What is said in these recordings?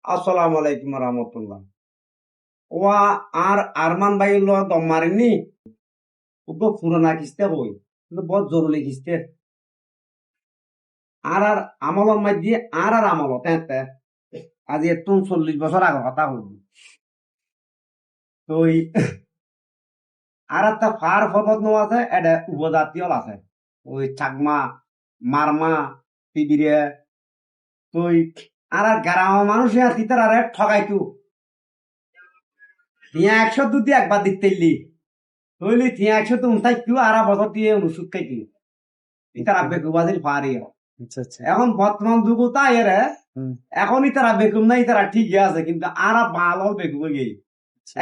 আসসালামু আলাইকুম রহমতুল্লাহ। ওয়া আর আরমান ভাই ল দম মারেননি ওকে পুরোনা কিস্তে কই কিন্তু বহুত জরুরি কিস্তে আর আমল মাঝে আর আমল তেতে আজি একটু 40 বছর আগে কথা হল তো আর একটা ফার ফবত নো আছে এটা উপজাতীয় আছে ওই চাকমা মারমা তিবিরে তো আর গ্রাম মানুষ তিতার আরে ঠগাইতু হিয়া 100 দুটি একবার দিতেলি হইলি হিয়া 100 তো উনতাই কিউ আর বছর দিয়ে অনুসুক খাইতি ইতার আব্বে গুবাজির ফারি আচ্ছা আচ্ছা এখন বর্তমান যুগ তাই এর এখন ইতারা বেকুম নাই তারা ঠিকই আছে কিন্তু আর ভালো বেকুম গেই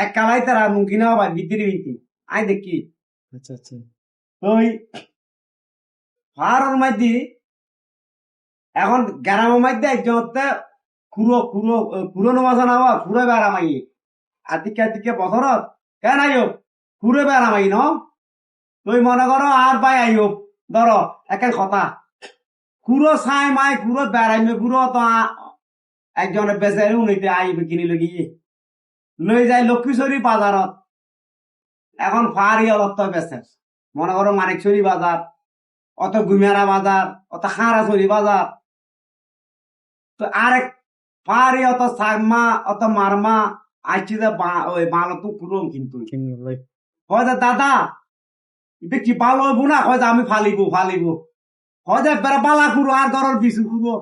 এক কালাই তারা মুখিনা ভাই বিদ্রি বিন্তি আই দেখি আচ্ছা আচ্ছা ওই ফারর মাঝি এখন গ্রামের মধ্যে একজন কুরো নমাজ না কুড়ে বেড়ামাই আতিকে বছরত কেন আইও কুড়ে বেড়ামাই ন তুই মনে করো আর পাই আইও ধরো একের কথা কুড়ো ছাই মাই কুড়ো বেড়াইবে কুড়ো তো একজনে বেচারি উনিতে আইবে কিনি লগিয়ে লই যায় লক্ষ্মীশ্বরী বাজারত এখন ফারি অলত্ত বেচে মনে করো মানিকছড়ি বাজার অত গুমিয়ারা বাজার অত খারাছড়ি বাজার তো আরেক ফারি অত সাগমা অত মারমা আইছি যে ওই বালো তো পুরো কিন্তু হয়তো দাদা এটা কি ভালো হইব না হয়তো আমি ফালিব হয়তো বেড়া বালা কুড়ো আর দরের বিছু কুড়ো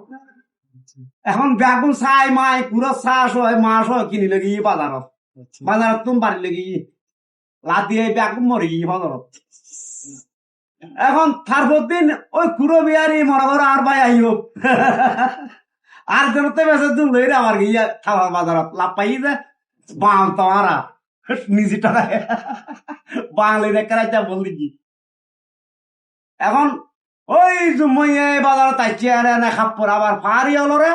এখন বেগুন চাই মাই কুড়ো চাষ হয় মাছ হয় কিনি লাগি বাজারত তুমি বাড়ি লাগি লাদিয়ে বেগুন মরি বাজারত এখন তারপর দিন ওই কুড়ো বিয়ারি মনে করো আর ভাই আইও আর জনতে বেসে দূর লইরে আমার গিয়া খাবার বাজারত লাভ পাই যে বাম তোমারা নিজে টাকায় বাঙালি রেখা বললি কি এখন ওই মই বাজারত আইছি আরে না খাপ্পর আবার ফারি হলো রে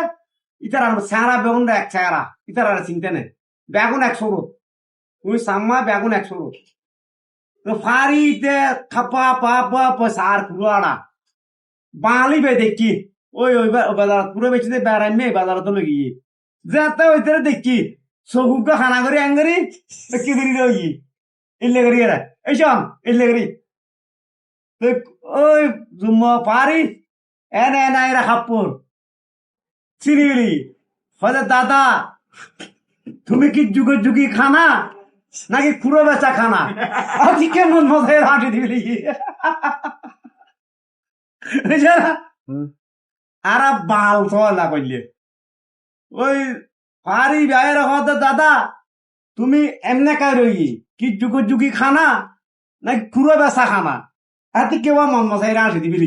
ইতার আর চেহারা বেগুন এক চেহারা ইতার আর চিনতে নেই বেগুন 100 তুমি সাম্মা বেগুন 100 ফারিতে খাপা পা সার পুরো আড়া বাঙালি বে দেখি ওই বাজার পুরো বেশি বেড়াই মেয়ে বাজার তো লগিয়ে যেতে ওইতে দেখি সবুক খানা করি আঙ্গারি কি করি ওই ইল্লে করি এরা এইসব ইল্লে করি ওই পারি এনে এনা এরা খাপ্পর চিনি হয়তো দাদা তুমি কি যুগি খানা নাকি খুঁড়ো বেচা খানা আজকে কেমন মজায় হাঁটি দিবি আর বাল না করলে ওই পারি বাইরে হতে দাদা তুমি এমনে কাই রই কি যুগি খানা নাকি খুঁড়ো বেচা খানা আজকে কেউ মন মশাই হাঁটি দিবি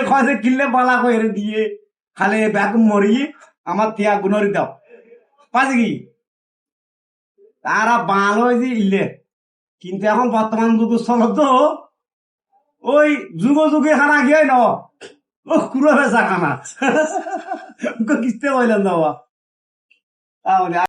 কয়ে কিনলে বালা করে দিয়ে খালে ব্যাগ মরি আমার তিয়া গুণরি দাও পাঁচ কি তারা বাল হয়েছে ইলে কিন্তু এখন বর্তমান যুগ চল তো ওই যুগে খানা গিয়ে ন ও কুড়ো বেচা খানা কিস্তে বললেন বাবা